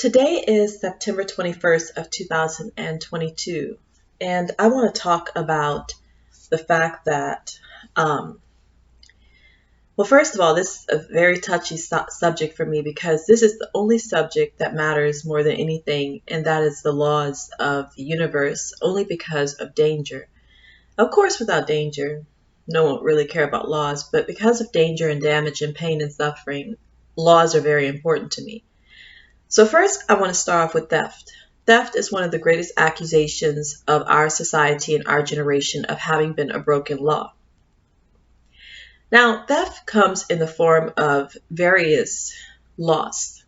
Today is September 21st of 2022, and I want to talk about the fact that, um, well, first of all, this is a very touchy subject for me because this is the only subject that matters more than anything, and that is the laws of the universe, only because of danger. Of course, without danger, no one would really care about laws, but because of danger and damage and pain and suffering, laws are very important to me. So first, I want to start off with theft. Theft is one of the greatest accusations of our society and our generation of having been a broken law. Now, theft comes in the form of various loss,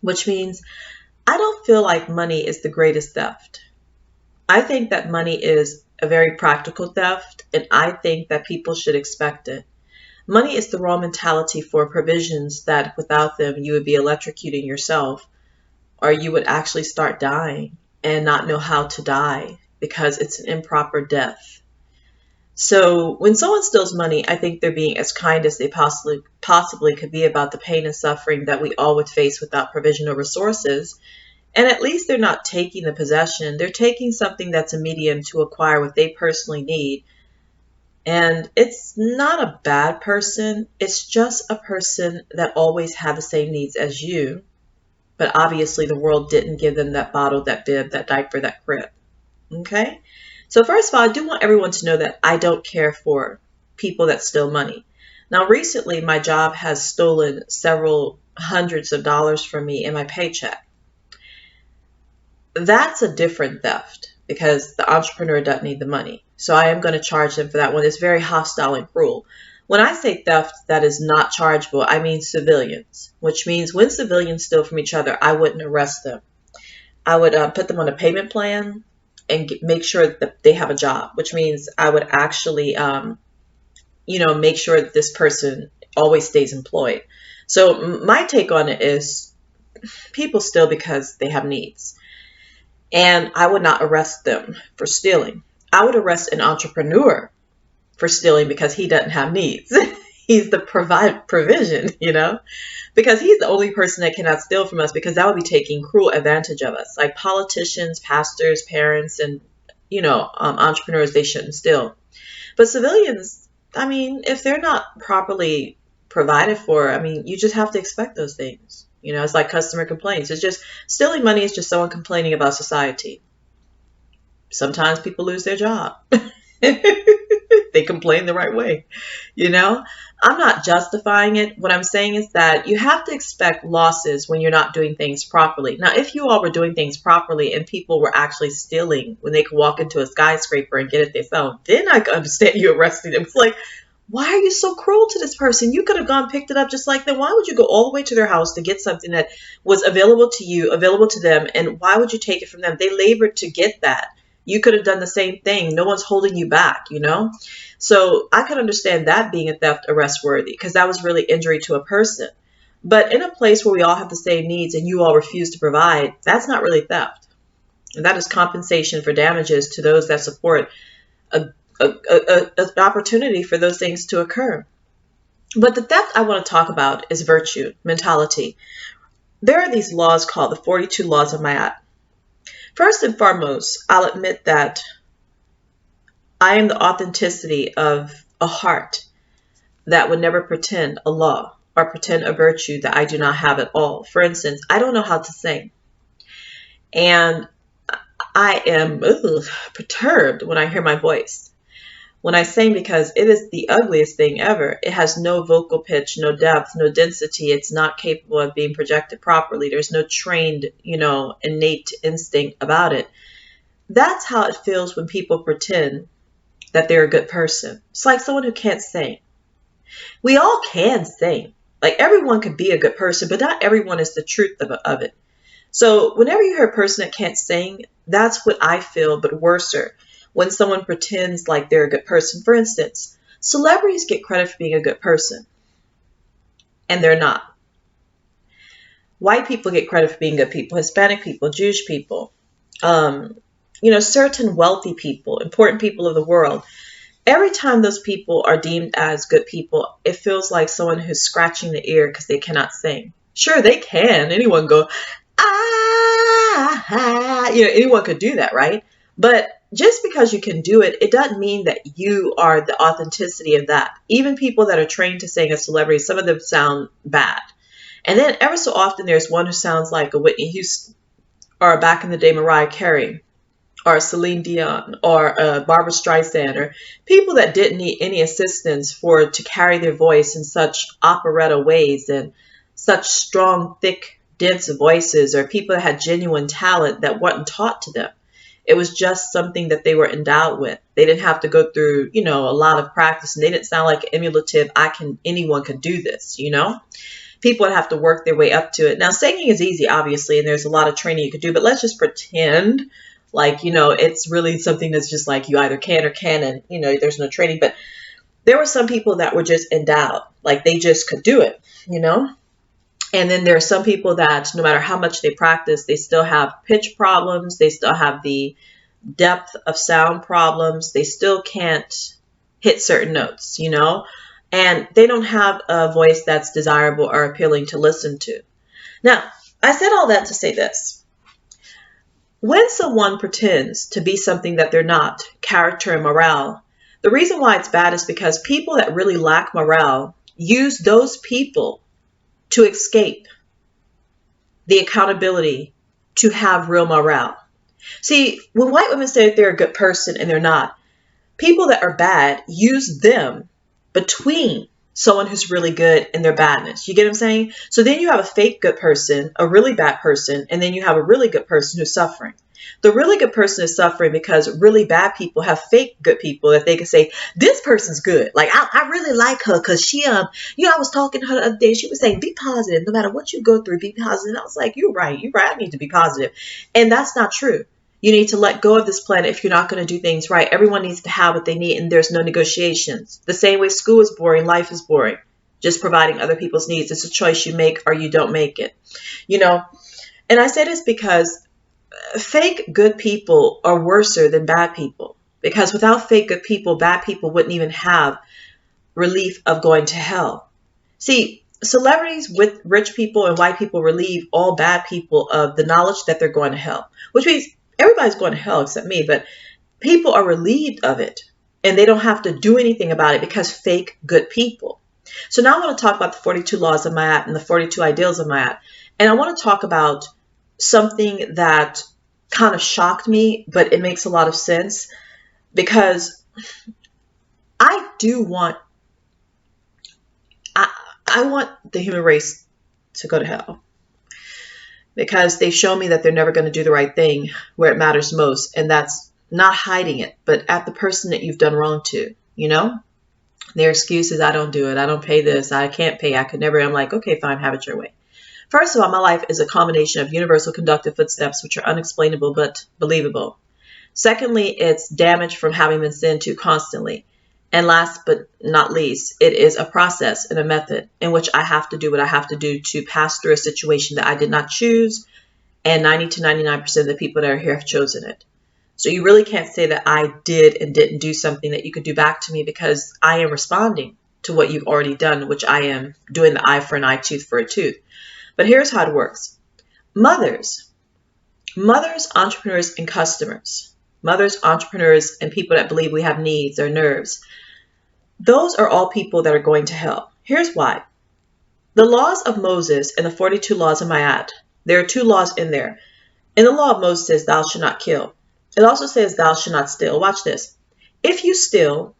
which means I don't feel like money is the greatest theft. I think that money is a very practical theft, and I think that people should expect it. Money is the raw mentality for provisions that without them you would be electrocuting yourself, or you would actually start dying and not know how to die because it's an improper death. So when someone steals money, I think they're being as kind as they possibly could be about the pain and suffering that we all would face without provisional resources. And at least they're not taking the possession. They're taking something that's a medium to acquire what they personally need. And it's not a bad person. It's just a person that always had the same needs as you. But obviously the world didn't give them that bottle, that bib, that diaper, that crib. Okay? So first of all, I do want everyone to know that I don't care for people that steal money. Now recently my job has stolen several hundreds of dollars from me in my paycheck. That's a different theft because the entrepreneur doesn't need the money. So I am going to charge them for that one. It's very hostile and cruel. When I say theft that is not chargeable, I mean civilians, which means when civilians steal from each other, I wouldn't arrest them. I would put them on a payment plan and make sure that they have a job, which means I would actually, make sure that this person always stays employed. So my take on it is people steal because they have needs. And I would not arrest them for stealing. I would arrest an entrepreneur for stealing because he doesn't have needs. He's the provision, because he's the only person that cannot steal from us because that would be taking cruel advantage of us. Like politicians, pastors, parents, and, entrepreneurs, they shouldn't steal. But civilians, if they're not properly provided for, you just have to expect those things. It's like customer complaints. It's just stealing money is just someone complaining about society. Sometimes people lose their job. They complain the right way. I'm not justifying it. What I'm saying is that you have to expect losses when you're not doing things properly. Now, if you all were doing things properly and people were actually stealing when they could walk into a skyscraper and get it themselves, then I could understand you arresting them. It's like, why are you so cruel to this person? You could have gone picked it up just like them. Why would you go all the way to their house to get something that was available to you, available to them, and why would you take it from them? They labored to get that. You could have done the same thing. No one's holding you back, So I could understand that being a theft arrest worthy because that was really injury to a person. But in a place where we all have the same needs and you all refuse to provide, that's not really theft. And that is compensation for damages to those that support an opportunity for those things to occur. But the theft I want to talk about is virtue, mentality. There are these laws called the 42 Laws of Ma'at. First and foremost, I'll admit that I am the authenticity of a heart that would never pretend a law or pretend a virtue that I do not have at all. For instance, I don't know how to sing. And I am perturbed when I hear my voice. When I sing because it is the ugliest thing ever. It has no vocal pitch, no depth, no density. It's not capable of being projected properly. There's no trained, innate instinct about it. That's how it feels when people pretend that they're a good person. It's like someone who can't sing. We all can sing. Like everyone could be a good person, but not everyone is the truth of it. So whenever you hear a person that can't sing, that's what I feel, but worser. When someone pretends like they're a good person. For instance, celebrities get credit for being a good person, and they're not. White people get credit for being good people, Hispanic people, Jewish people, certain wealthy people, important people of the world. Every time those people are deemed as good people, it feels like someone who's scratching the ear because they cannot sing. Sure, they can. Anyone go, ha ha. Anyone could do that, right? But just because you can do it, it doesn't mean that you are the authenticity of that. Even people that are trained to sing as celebrities, some of them sound bad. And then ever so often there's one who sounds like a Whitney Houston, or back in the day Mariah Carey, or Celine Dion, or Barbara Streisand, or people that didn't need any assistance to carry their voice in such operetta ways and such strong, thick, dense voices, or people that had genuine talent that wasn't taught to them. It was just something that they were endowed with. They didn't have to go through, a lot of practice, and they didn't sound like emulative. Anyone could do this, People would have to work their way up to it. Now, singing is easy, obviously, and there's a lot of training you could do, but let's just pretend like, it's really something that's just like you either can or can, and, there's no training. But there were some people that were just endowed, like they just could do it, And then there are some people that no matter how much they practice, they still have pitch problems. They still have the depth of sound problems. They still can't hit certain notes, and they don't have a voice that's desirable or appealing to listen to. Now, I said all that to say this. When someone pretends to be something that they're not, character and morale, the reason why it's bad is because people that really lack morale use those people to escape the accountability to have real morale. See, when white women say that they're a good person and they're not, people that are bad use them between someone who's really good and their badness. You get what I'm saying? So then you have a fake good person, a really bad person, and then you have a really good person who's suffering. The really good person is suffering because really bad people have fake good people that they can say, this person's good. Like, I really like her because she, I was talking to her the other day. She was saying, be positive. No matter what you go through, be positive. And I was like, you're right. I need to be positive. And that's not true. You need to let go of this planet if you're not going to do things right. Everyone needs to have what they need, and there's no negotiations. The same way school is boring, life is boring. Just providing other people's needs. It's a choice you make or you don't make it. And I say this because fake good people are worser than bad people. Because without fake good people, bad people wouldn't even have relief of going to hell. See, celebrities with rich people and white people relieve all bad people of the knowledge that they're going to hell. Which means everybody's going to hell except me, but people are relieved of it and they don't have to do anything about it because fake good people. So now I want to talk about the 42 laws of Ma'at and the 42 ideals of Ma'at. And I want to talk about something that kind of shocked me, but it makes a lot of sense because I want the human race to go to hell. Because they show me that they're never going to do the right thing where it matters most. And that's not hiding it, but at the person that you've done wrong to, Their excuses, I don't do it. I don't pay this. I can't pay. I could never. I'm like, okay, fine, have it your way. First of all, my life is a combination of universal conductive footsteps, which are unexplainable but believable. Secondly, it's damage from having been sinned to constantly. And last but not least, it is a process and a method in which I have to do what I have to do to pass through a situation that I did not choose, and 90 to 99% of the people that are here have chosen it. So you really can't say that I did and didn't do something that you could do back to me because I am responding to what you've already done, which I am doing the eye for an eye, tooth for a tooth. But here's how it works. Mothers, entrepreneurs, and customers. Mothers, entrepreneurs, and people that believe we have needs or nerves. Those are all people that are going to hell. Here's why. The laws of Moses and the 42 laws of Ma'at, there are two laws in there. In the law of Moses says, thou shalt not kill. It also says, thou shalt not steal. Watch this. If you steal,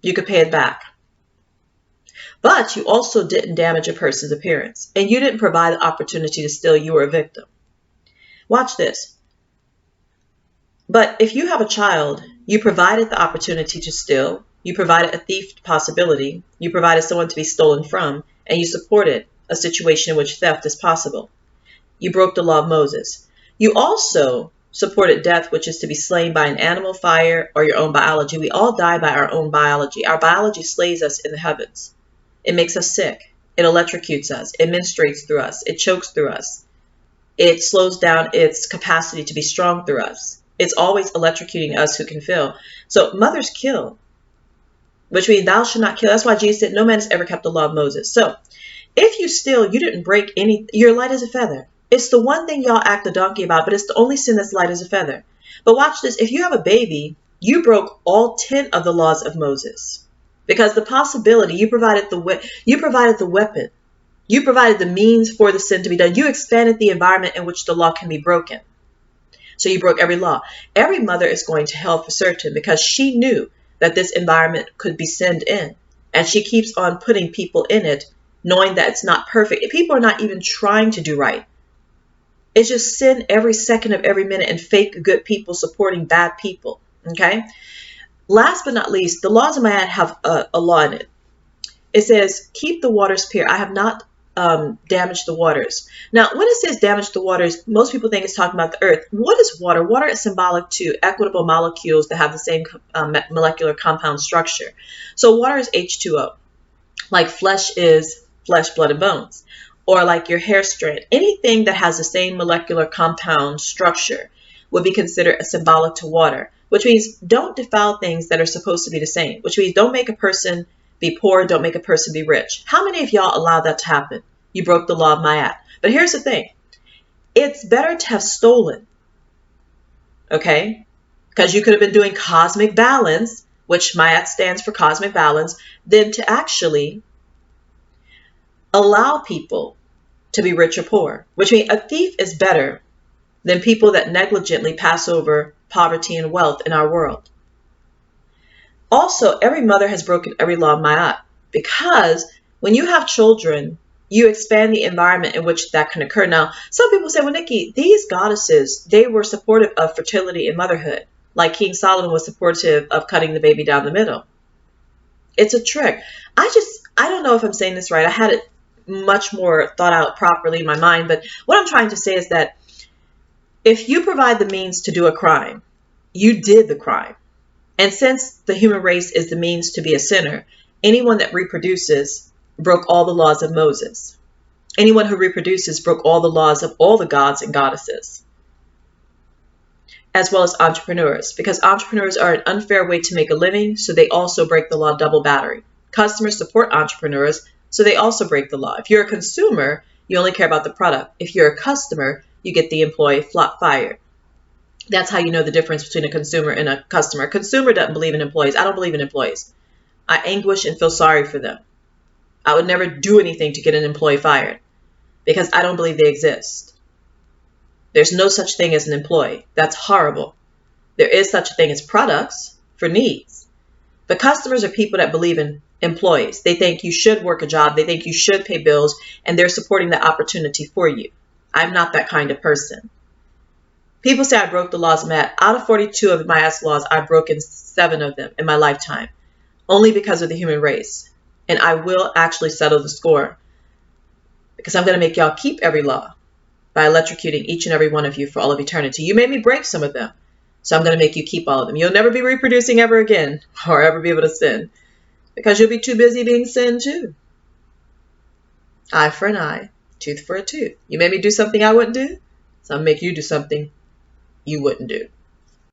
you could pay it back. But you also didn't damage a person's appearance. And you didn't provide the opportunity to steal. You were a victim. Watch this. But if you have a child, you provided the opportunity to steal, you provided a thief possibility, you provided someone to be stolen from, and you supported a situation in which theft is possible. You broke the law of Moses. You also supported death, which is to be slain by an animal, fire, or your own biology. We all die by our own biology. Our biology slays us in the heavens. It makes us sick. It electrocutes us. It menstruates through us. It chokes through us. It slows down its capacity to be strong through us. It's always electrocuting us who can feel. So mothers kill, which means thou shalt not kill. That's why Jesus said no man has ever kept the law of Moses. So if you steal, you didn't break any, you're light as a feather. It's the one thing y'all act a donkey about, but it's the only sin that's light as a feather. But watch this. If you have a baby, you broke all 10 of the laws of Moses. Because the possibility, you provided the weapon, you provided the means for the sin to be done. You expanded the environment in which the law can be broken. So you broke every law. Every mother is going to hell for certain because she knew that this environment could be sinned in. And she keeps on putting people in it, knowing that it's not perfect. People are not even trying to do right. It's just sin every second of every minute and fake good people supporting bad people. Okay? Last but not least, the laws of Ma'at have a law in it. It says, keep the waters pure. I have not damaged the waters. Now, when it says damage the waters, most people think it's talking about the earth. What is water? Water is symbolic to equitable molecules that have the same molecular compound structure. So water is H2O. Like flesh is flesh, blood, and bones. Or like your hair strand. Anything that has the same molecular compound structure would be considered symbolic to water. Which means don't defile things that are supposed to be the same. Which means don't make a person be poor, don't make a person be rich. How many of y'all allow that to happen? You broke the law of Ma'at. But here's the thing. It's better to have stolen. Okay? Because you could have been doing cosmic balance, which Ma'at stands for cosmic balance, than to actually allow people to be rich or poor. Which means a thief is better than people that negligently pass over poverty and wealth in our world. Also, every mother has broken every law of Ma'at because when you have children, you expand the environment in which that can occur. Now, some people say, well, Nikki, these goddesses, they were supportive of fertility and motherhood, like King Solomon was supportive of cutting the baby down the middle. It's a trick. I don't know if I'm saying this right. I had it much more thought out properly in my mind, but what I'm trying to say is that if you provide the means to do a crime, you did the crime. And since the human race is the means to be a sinner, anyone that reproduces broke all the laws of Moses. Anyone who reproduces broke all the laws of all the gods and goddesses, as well as entrepreneurs, because entrepreneurs are an unfair way to make a living, so they also break the law double battery. Customers support entrepreneurs, so they also break the law. If you're a consumer, you only care about the product. If you're a customer, you get the employee fired. That's how you know the difference between a consumer and a customer. A consumer doesn't believe in employees. I don't believe in employees. I anguish and feel sorry for them. I would never do anything to get an employee fired because I don't believe they exist. There's no such thing as an employee. That's horrible. There is such a thing as products for needs. But customers are people that believe in employees. They think you should work a job. They think you should pay bills, and they're supporting the opportunity for you. I'm not that kind of person. People say I broke the laws of Ma'at. Out of 42 of Ma'at's laws, I've broken 7 of them in my lifetime, only because of the human race. And I will actually settle the score because I'm going to make y'all keep every law by electrocuting each and every one of you for all of eternity. You made me break some of them, so I'm going to make you keep all of them. You'll never be reproducing ever again or ever be able to sin because you'll be too busy being sinned too. Eye for an eye, tooth for a tooth. You made me do something I wouldn't do, so I'm going to make you do something you wouldn't do.